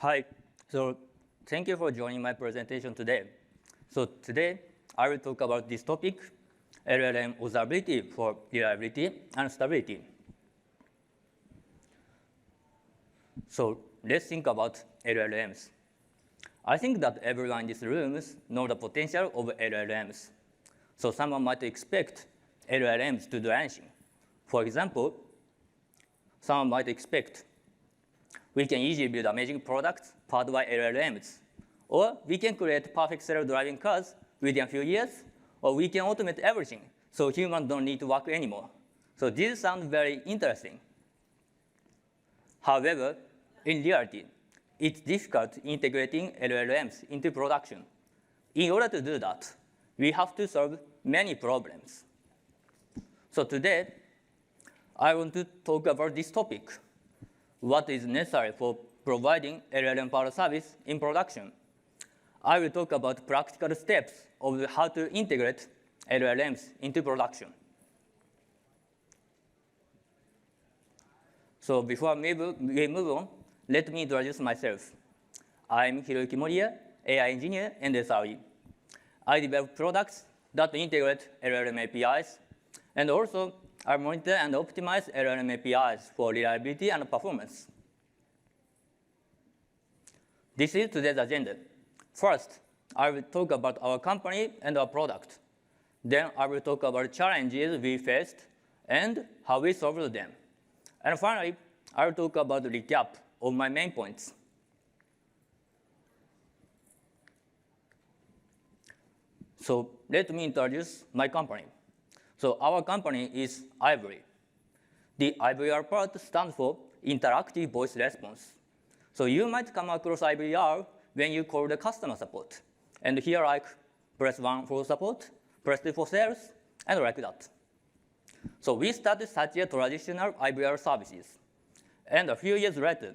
Hi. So thank you for joining my presentation today. So today, I will talk about this topic, LLM observability for reliability and stability. So let's think about LLMs. I think that everyone in this room knows the potential of LLMs. So someone might expect LLMs to do anything. For example, someone might expect we can easily build amazing products powered by LLMs. Or we can create perfect self-driving cars within a few years. Or we can automate everything, so humans don't need to work anymore. So this sounds very interesting. However, in reality, it's difficult integrating LLMs into production. In order to do that, we have to solve many problems. So today, I want to talk about this topic. What is necessary for providing LLM-powered service in production? I will talk about practical steps of how to integrate LLMs into production. So before we move on, let me introduce myself. I'm Hiroyuki Moriya, AI engineer and SRE. I develop products that integrate LLM APIs, and also I monitor and optimize LLM APIs for reliability and performance. This is today's agenda. First, I will talk about our company and our product. Then I will talk about challenges we faced and how we solved them. And finally, I will talk about the recap of my main points. So let me introduce my company. So our company is Ivory. The IVR part stands for Interactive Voice Response. So you might come across IVR when you call the customer support. And here, like, press 1 for support, press 2 for sales, and like that. So we started such a traditional IVR services. And a few years later,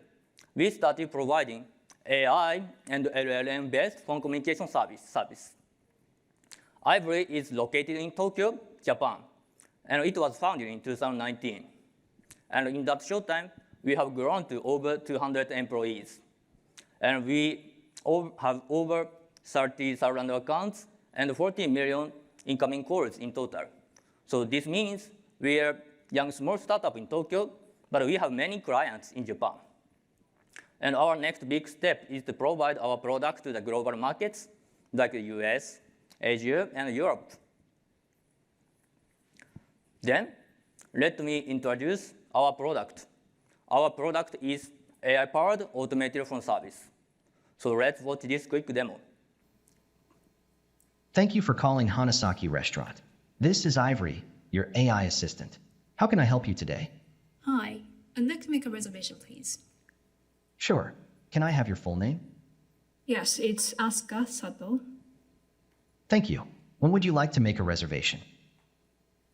we started providing AI and LLM-based phone communication service. Ivory is located in Tokyo, Japan, and it was founded in 2019. And in that short time, we have grown to over 200 employees. And we have over 30,000 accounts and 40 million incoming calls in total. So this means we are a young small startup in Tokyo, but we have many clients in Japan. And our next big step is to provide our product to the global markets, like the US, Asia, and Europe. Then, let me introduce our product. Our product is AI-powered automated phone service. So let's watch this quick demo. Thank you for calling Hanasaki Restaurant. This is Ivory, your AI assistant. How can I help you today? Hi, I'd like to make a reservation, please. Sure. Can I have your full name? Yes, it's Asuka Sato. Thank you. When would you like to make a reservation?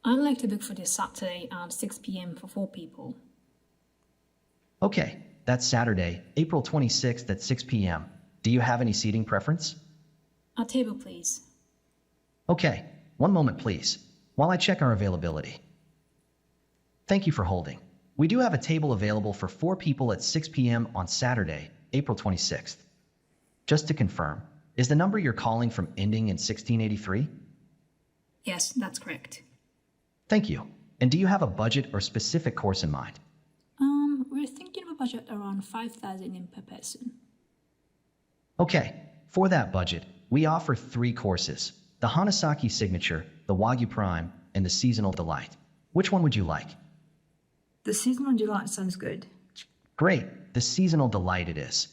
I'd like to book for this Saturday at 6 p.m. for 4 people. Okay, that's Saturday, April 26th at 6 p.m. Do you have any seating preference? A table, please. Okay, one moment please, while I check our availability. Thank you for holding. We do have a table available for 4 people at 6 p.m. on Saturday, April 26th. Just to confirm, is the number you're calling from ending in 1683? Yes, that's correct. Thank you. And do you have a budget or specific course in mind? We're thinking of a budget around 5,000 yen per person. Okay, for that budget, we offer 3 courses: the Hanasaki Signature, the Wagyu Prime, and the Seasonal Delight. Which one would you like? The seasonal delight sounds good. Great, the Seasonal Delight it is.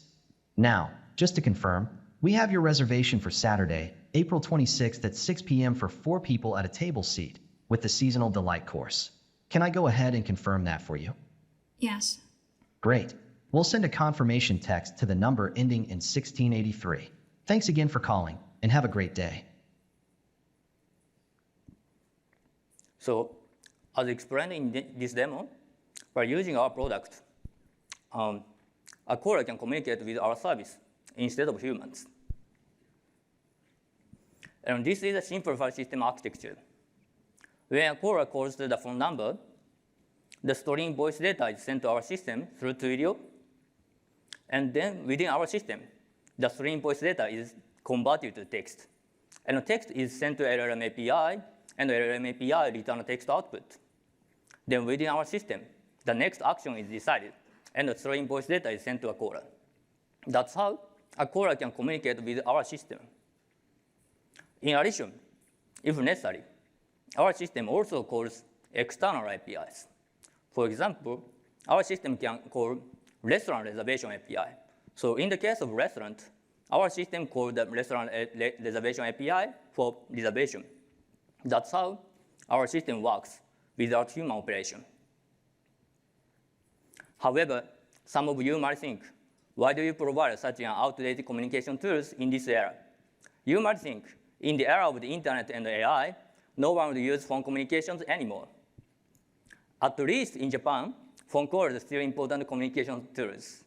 Now, just to confirm, we have your reservation for Saturday, April 26th at 6 p.m. for 4 people at a table seat with the Seasonal Delight course. Can I go ahead and confirm that for you? Yes. Great. We'll send a confirmation text to the number ending in 1683. Thanks again for calling, and have a great day. So as explained in this demo, by using our product, a caller can communicate with our service instead of humans. And this is a simplified system architecture. When a caller calls the phone number, the stream voice data is sent to our system through Twilio, And then within our system, the string voice data is converted to text. And the text is sent to LLM API, and the LLM API returns text output. Then within our system, the next action is decided, and the string voice data is sent to a caller. That's how a caller can communicate with our system. In addition, if necessary, our system also calls external APIs. For example, our system can call restaurant reservation API. So in the case of restaurant, our system calls the restaurant reservation API for reservation. That's how our system works without human operation. However, some of you might think, why do you provide such an outdated communication tools in this era? You might think, in the era of the internet and AI, no one will use phone communications anymore. At least in Japan, phone calls are still important communication tools.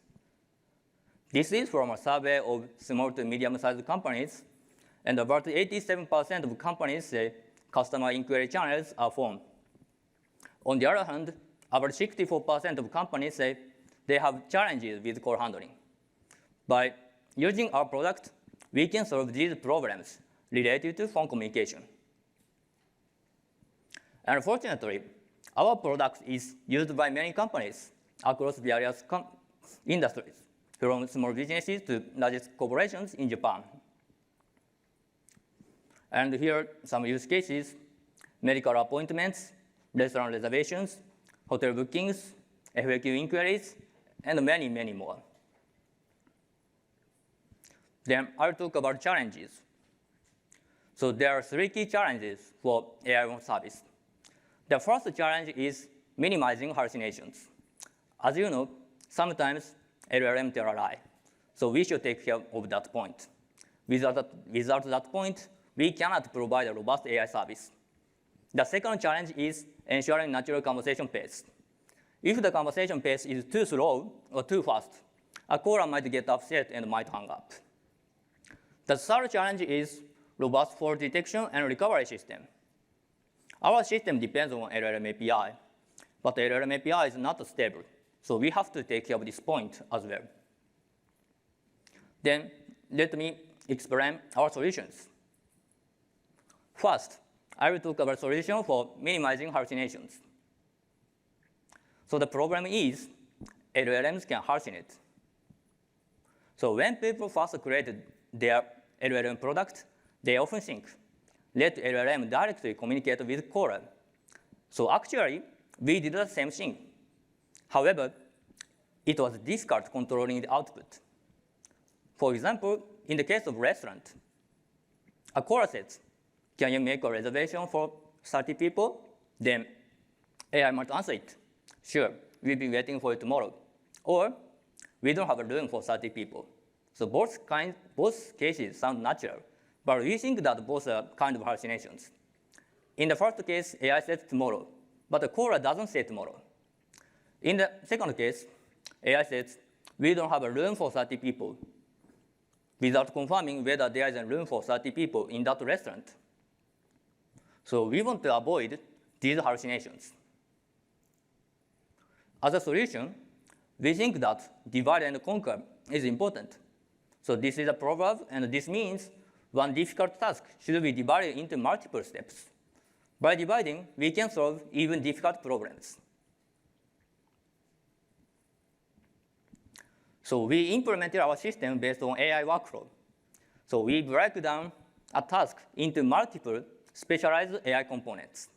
This is from a survey of small to medium-sized companies, and about 87% of companies say customer inquiry channels are phone. On the other hand, about 64% of companies say they have challenges with call handling. By using our product, we can solve these problems related to phone communication. Unfortunately, our product is used by many companies across various industries, from small businesses to largest corporations in Japan. And here are some use cases: medical appointments, restaurant reservations, hotel bookings, FAQ inquiries, and many, many more. Then I'll talk about challenges. So there are 3 key challenges for AI service. The first challenge is minimizing hallucinations. As you know, sometimes LLM tell a lie. So we should take care of that point. Without that point, we cannot provide a robust AI service. The second challenge is ensuring natural conversation pace. If the conversation pace is too slow or too fast, a caller might get upset and might hang up. The third challenge is robust fault detection and recovery system. Our system depends on LLM API, but LLM API is not stable, so we have to take care of this point as well. Then let me explain our solutions. First, I will talk about solution for minimizing hallucinations. So the problem is LLMs can hallucinate. So when people first created their LLM product, they often think, let LLM directly communicate with caller. So actually, we did the same thing. However, it was difficult controlling the output. For example, in the case of restaurant, a caller says, can you make a reservation for 30 people? Then AI might answer it. Sure, we'll be waiting for you tomorrow. Or, we don't have a room for 30 people. So both cases sound natural, but we think that both are kind of hallucinations. In the first case, AI says tomorrow, but the caller doesn't say tomorrow. In the second case, AI says, we don't have a room for 30 people, without confirming whether there is a room for 30 people in that restaurant. So we want to avoid these hallucinations. As a solution, we think that divide and conquer is important. So this is a proverb, and this means one difficult task should be divided into multiple steps. By dividing, we can solve even difficult problems. So we implemented our system based on AI workflow. So we break down a task into multiple specialized AI components.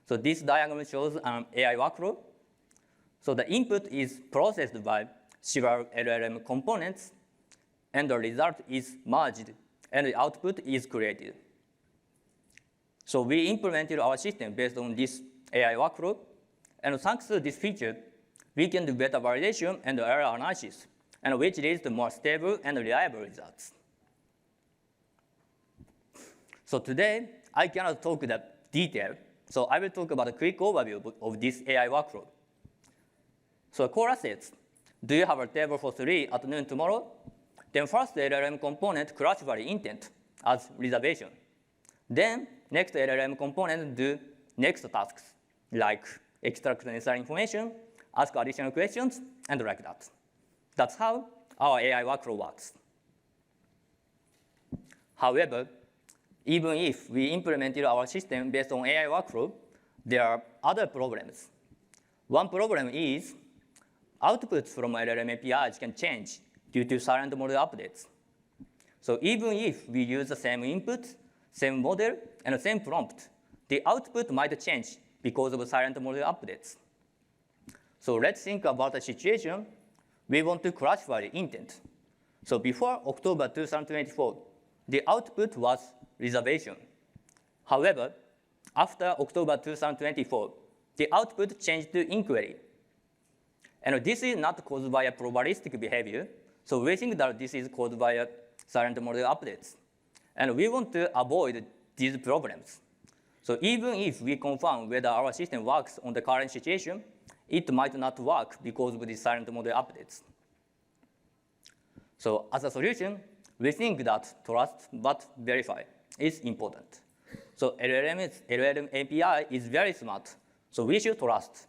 So this diagram shows an AI workflow. So the input is processed by several LLM components, and the result is merged, and the output is created. So we implemented our system based on this AI workflow, and thanks to this feature, we can do better validation and error analysis, and which leads to more stable and reliable results. So today, I cannot talk the detail, so I will talk about a quick overview of this AI workflow. So caller says, do you have a table for 3 at noon tomorrow? Then first the LLM component classifies intent as reservation. Then next LLM component do next tasks, like extract necessary information, ask additional questions, and like that. That's how our AI workflow works. However, even if we implemented our system based on AI workflow, there are other problems. One problem is outputs from LLM APIs can change due to silent model updates. So even if we use the same input, same model, and the same prompt, the output might change because of silent model updates. So let's think about a situation we want to classify the intent. So before October 2024, the output was reservation. However, after October 2024, the output changed to inquiry. And this is not caused by a probabilistic behavior, so we think that this is caused by a silent model updates. And we want to avoid these problems. So even if we confirm whether our system works on the current situation, it might not work because of the silent model updates. So as a solution, we think that trust but verify is important. So LLM API is very smart, so we should trust.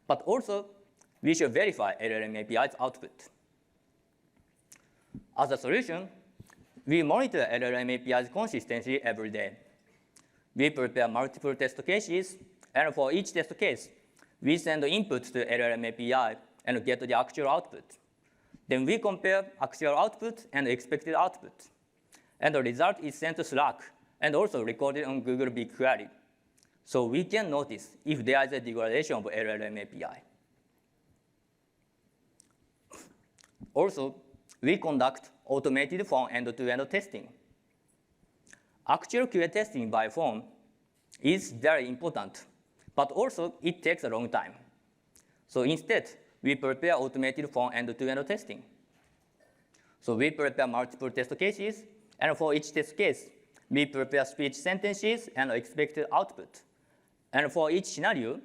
But also, we should verify LLM API's output. As a solution, we monitor LLM API's consistency every day. We prepare multiple test cases, and for each test case, we send the input to LLM API and get the actual output. Then we compare actual output and expected output. And the result is sent to Slack and also recorded on Google BigQuery. So we can notice if there is a degradation of LLM API. Also, we conduct automated phone end-to-end testing. Actual QA testing by phone is very important, but also it takes a long time. So instead, we prepare automated phone end-to-end testing. So we prepare multiple test cases, and for each test case, we prepare speech sentences and expected output. And for each scenario,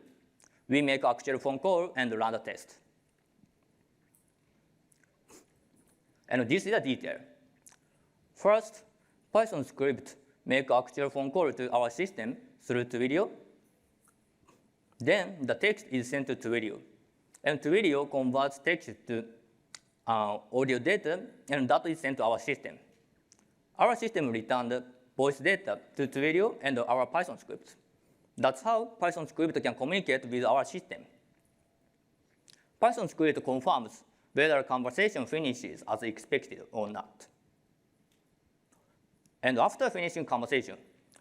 we make actual phone call and run the test. And this is a detail. First, Python script make actual phone call to our system through Twilio. Then the text is sent to Twilio. And Twilio converts text to audio data, and that is sent to our system. Our system returned voice data to Twilio and our Python script. That's how Python script can communicate with our system. Python script confirms whether a conversation finishes as expected or not. And after finishing conversation,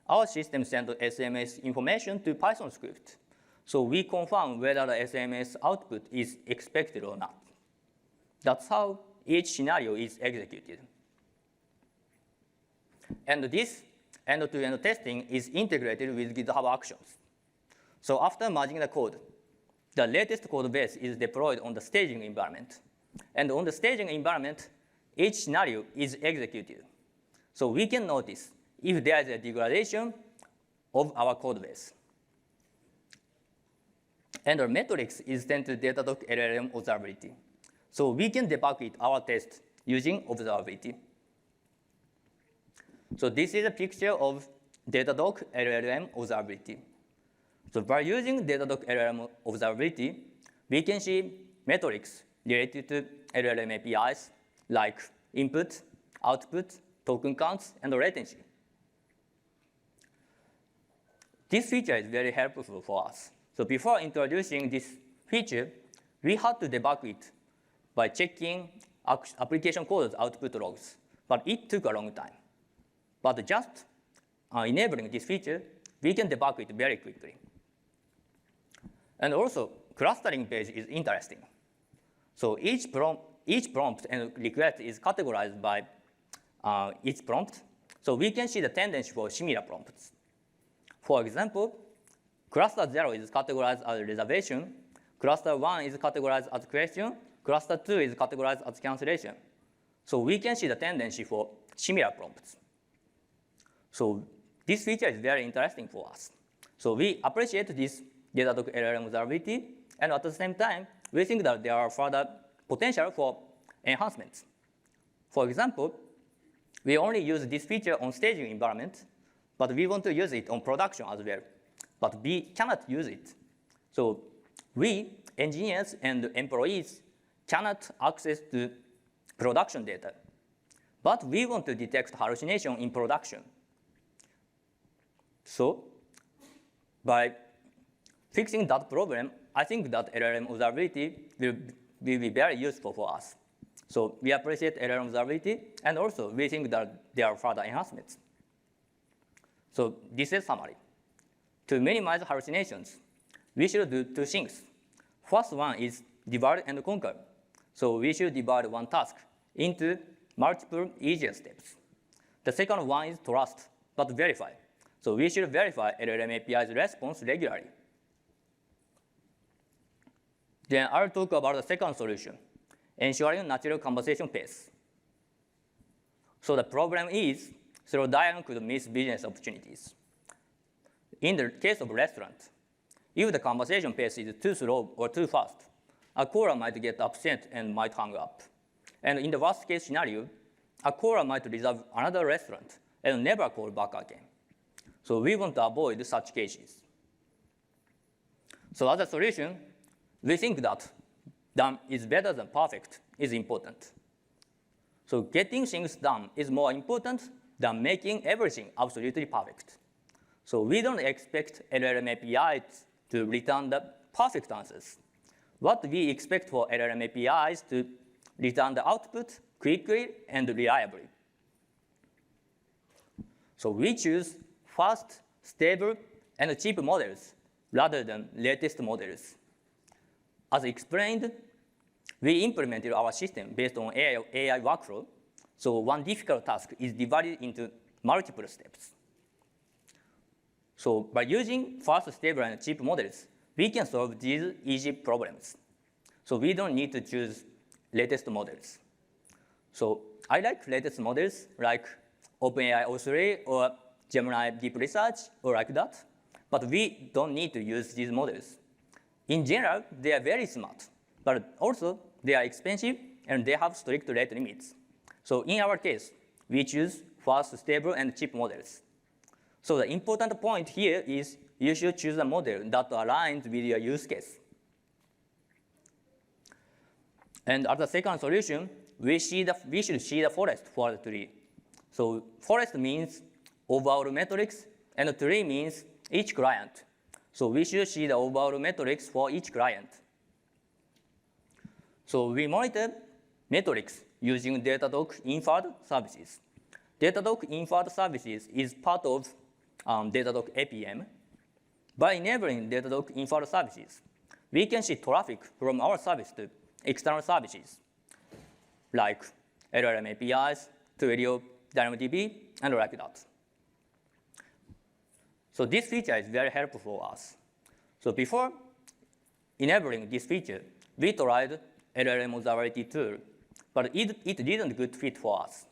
our system sends SMS information to Python script. So we confirm whether the SMS output is expected or not. That's how each scenario is executed. And this end-to-end testing is integrated with GitHub Actions. So after merging the code, the latest code base is deployed on the staging environment. And on the staging environment, each scenario is executed. So we can notice if there is a degradation of our code base. And our metrics is sent to Datadog LLM Observability. So we can debug it, our test, using Observability. So this is a picture of Datadog LLM Observability. So by using Datadog LLM Observability, we can see metrics related to LLM APIs like input, output, token counts, and latency. This feature is very helpful for us. So before introducing this feature, we had to debug it by checking application code's output logs, but it took a long time. But just enabling this feature, we can debug it very quickly. And also, clustering page is interesting. So each prompt and request is categorized by each prompt. So we can see the tendency for similar prompts. For example, cluster 0 is categorized as reservation, cluster 1 is categorized as question, cluster 2 is categorized as cancellation. So we can see the tendency for similar prompts. So this feature is very interesting for us. So we appreciate this Datadog LLM Observability, and at the same time, we think that there are further potential for enhancements. For example, we only use this feature on staging environment, but we want to use it on production as well. But we cannot use it. So we, engineers and employees, cannot access to production data. But we want to detect hallucination in production. So by fixing that problem, I think that LLM observability will be very useful for us. So we appreciate LLM observability, and also we think that there are further enhancements. So this is summary. To minimize hallucinations, we should do two things. First one is divide and conquer. So we should divide one task into multiple easier steps. The second one is trust, but verify. So we should verify LLM API's response regularly. Then I'll talk about the second solution, ensuring natural conversation pace. So the problem is, slowdown could miss business opportunities. In the case of restaurant, if the conversation pace is too slow or too fast, a caller might get upset and might hang up. And in the worst case scenario, a caller might reserve another restaurant and never call back again. So we want to avoid such cases. So as a solution, we think that done is better than perfect is important. So getting things done is more important than making everything absolutely perfect. So we don't expect LLM APIs to return the perfect answers. What we expect for LLM APIs to return the output quickly and reliably. So we choose fast, stable, and cheap models rather than latest models. As explained, we implemented our system based on AI workflow, so one difficult task is divided into multiple steps. So by using fast, stable, and cheap models, we can solve these easy problems. So we don't need to choose latest models. So I like latest models like OpenAI O3 or Gemini Deep Research or like that, but we don't need to use these models. In general, they are very smart, but also they are expensive and they have strict rate limits. So in our case, we choose fast, stable, and cheap models. So the important point here is you should choose a model that aligns with your use case. And as a second solution, we should see the forest for the tree. So forest means overall metrics, and tree means each client. So we should see the overall metrics for each client. So we monitor metrics using Datadog inferred services. Datadog inferred services is part of Datadog APM. By enabling Datadog inferred services, we can see traffic from our service to external services, like LLM APIs, Twilio, DynamoDB, and like that. So this feature is very helpful for us. So before enabling this feature, we tried LLM observability tool, but it didn't good fit for us.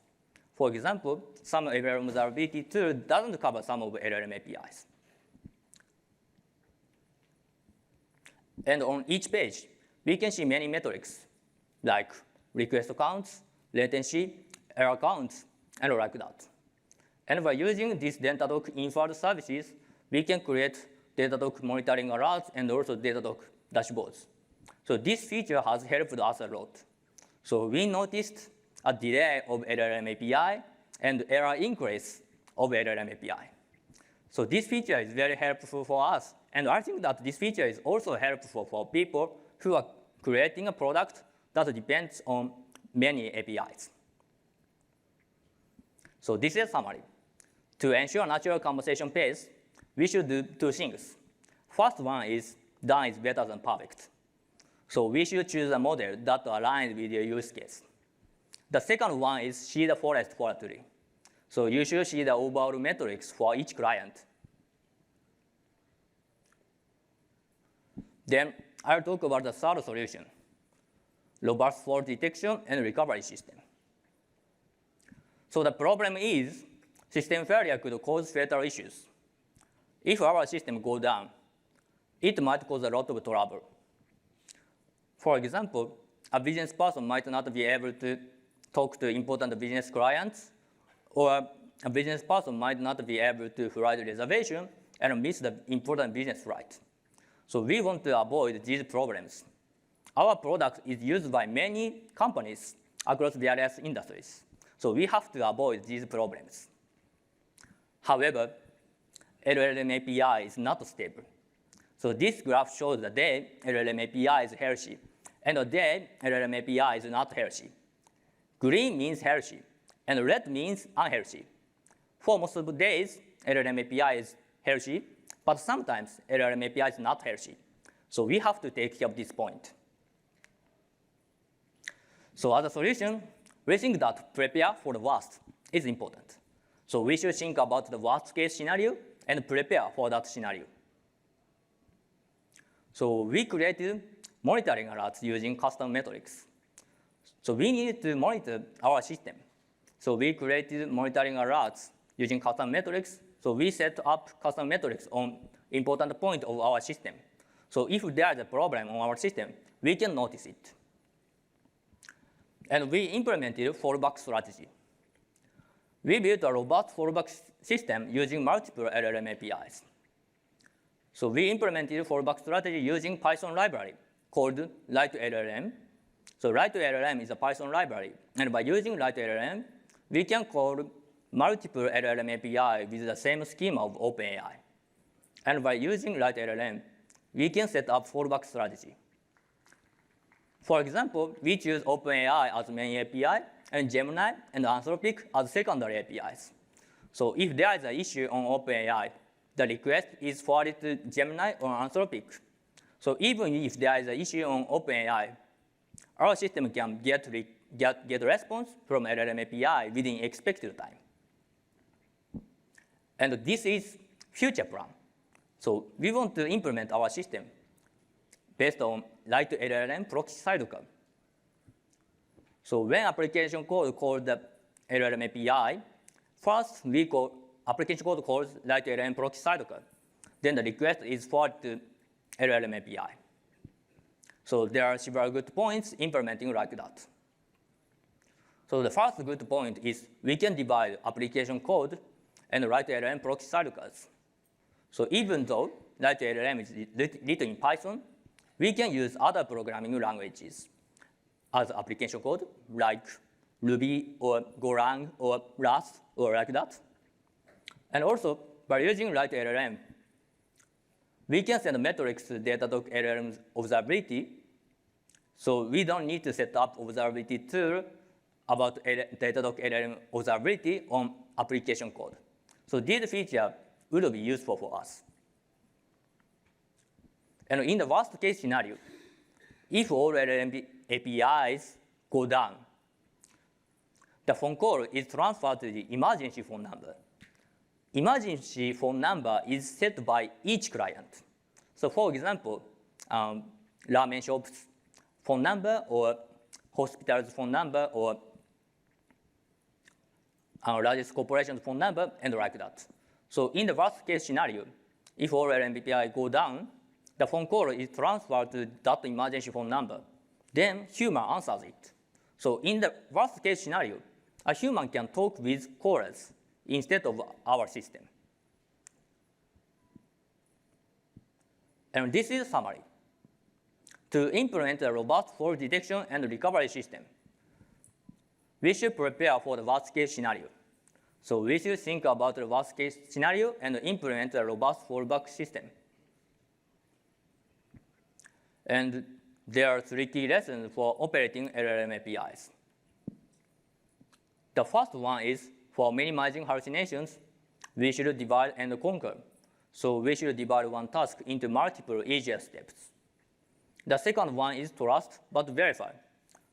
For example, some LLM observability tool doesn't cover some of LLM APIs. And on each page, we can see many metrics, like request counts, latency, error counts, and like that. And by using these Datadog inferred services, we can create Datadog monitoring alerts and also Datadog dashboards. So this feature has helped us a lot. So we noticed a delay of LLM API and error increase of LLM API. So this feature is very helpful for us. And I think that this feature is also helpful for people who are creating a product that depends on many APIs. So this is a summary. To ensure natural conversation pace, we should do two things. First one is done is better than perfect. So we should choose a model that aligns with your use case. The second one is see the forest for a tree. So you should see the overall metrics for each client. Then I'll talk about the third solution, robust fault detection and recovery system. So the problem is system failure could cause fatal issues. If our system goes down, it might cause a lot of trouble. For example, a business person might not be able to talk to important business clients, or a business person might not be able to fly the reservation and miss the important business flight. So we want to avoid these problems. Our product is used by many companies across various industries. So we have to avoid these problems. However, LLM API is not stable. So this graph shows the day LLM API is healthy, and the day LLM API is not healthy. Green means healthy, and red means unhealthy. For most of the days, LLM API is healthy, but sometimes LLM API is not healthy. So we have to take care of this point. So as a solution, we think that prepare for the worst is important. So we should think about the worst case scenario and prepare for that scenario. So we created monitoring alerts using custom metrics. So we need to monitor our system. So we created monitoring alerts using custom metrics. So we set up custom metrics on important point of our system. So if there is a problem on our system, we can notice it. And we implemented fallback strategy. We built a robust fallback system using multiple LLM APIs. So we implemented fallback strategy using Python library called Write2LLM. So Write2LLM is a Python library. And by using Write2LLM, we can call multiple LLM API with the same schema of OpenAI. And by using Write2LLM, we can set up fallback strategy. For example, we choose OpenAI as main API, and Gemini and Anthropic as secondary APIs. So if there is an issue on OpenAI, the request is forwarded to Gemini or Anthropic. So even if there is an issue on OpenAI, our system can get response from LLM API within expected time. And this is future plan. So we want to implement our system based on Write2LLM proxy sidecar. So when application code calls the LLM API, first we call application code calls Write2LLM proxy sidecar. Then the request is forwarded to LLM API. So there are several good points implementing like that. So the first good point is we can divide application code and Write2LLM proxy sidecars. So even though Write2LLM is written in Python, we can use other programming languages as application code, like Ruby or Golang or Rust or like that. And also, by using Write2LLM, we can send metrics to Datadog-LLM Observability. So we don't need to set up observability tool about Datadog-LLM Observability on application code. So this feature will be useful for us. And in the worst case scenario, if all LLM APIs go down, the phone call is transferred to the emergency phone number. Emergency phone number is set by each client. So for example, ramen shop's phone number or hospital's phone number or largest corporation's phone number and like that. So in the worst case scenario, if all LLM API go down, the phone call is transferred to that emergency phone number. Then human answers it. So in the worst case scenario, a human can talk with callers instead of our system. And this is a summary. To implement a robust fault detection and recovery system, we should prepare for the worst case scenario. So we should think about the worst case scenario and implement a robust fallback system. And there are 3 key lessons for operating LLM APIs. The first one is for minimizing hallucinations, we should divide and conquer. So we should divide one task into multiple easier steps. The second one is trust but verify.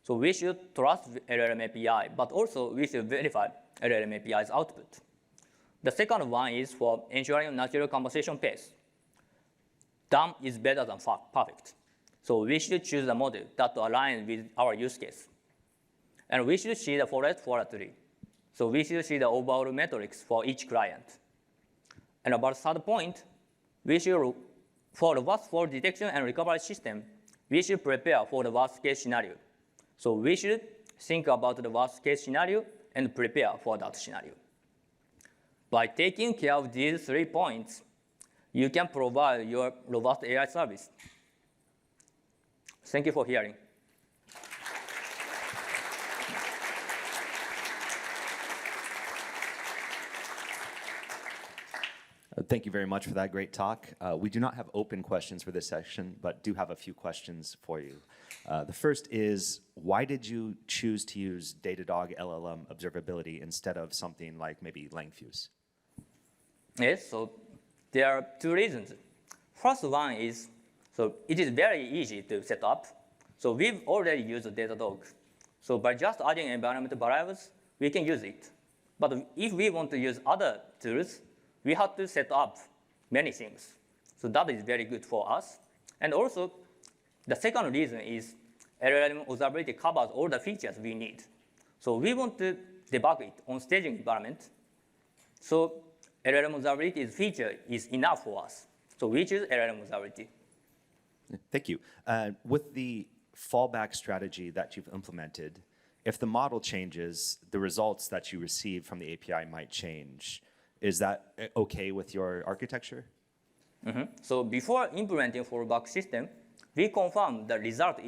So we should trust LLM API, but also we should verify LLM API's output. The second one is for ensuring natural conversation pace. Done is better than perfect. So we should choose a model that aligns with our use case. And we should see the forest for a tree. So we should see the overall metrics for each client. And about the third point, we should, for the worst fault detection and recovery system, we should prepare for the worst case scenario. So we should think about the worst case scenario and prepare for that scenario. By taking care of these 3 points, you can provide your robust AI service. Thank you for hearing. Thank you very much for that great talk. We do not have open questions for this section, but do have a few questions for you. The first is, why did you choose to use Datadog LLM Observability instead of something like maybe Langfuse? Yes, so there are two reasons. First one is, so it is very easy to set up. So we've already used Datadog. So by just adding environment variables, we can use it. But if we want to use other tools, we have to set up many things. So that is very good for us. And also, the second reason is LLM observability covers all the features we need. So we want to debug it on staging environment. So LLM observability feature is enough for us. So we choose LLM observability. Thank you. With the fallback strategy that you've implemented, if the model changes, the results that you receive from the API might change. Is that okay with your architecture? So before implementing fallback system, we confirm the result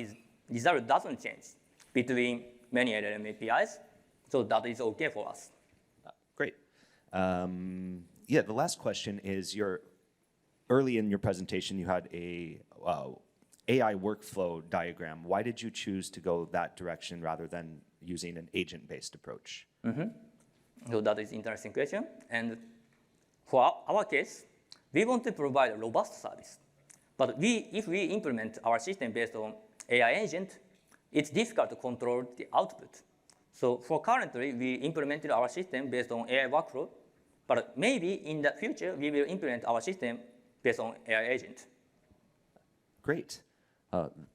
doesn't change between many LLM APIs. So that is okay for us. Great. Yeah, the last question is, early in your presentation, you had a AI workflow diagram. Why did you choose to go that direction rather than using an agent-based approach? So that is an interesting question. And for our case, we want to provide a robust service. But if we implement our system based on AI agent, it's difficult to control the output. So for currently, we implemented our system based on AI workflow. But maybe in the future, we will implement our system based on AI agent. Great.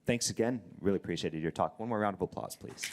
Thanks again. Really appreciated your talk. One more round of applause, please.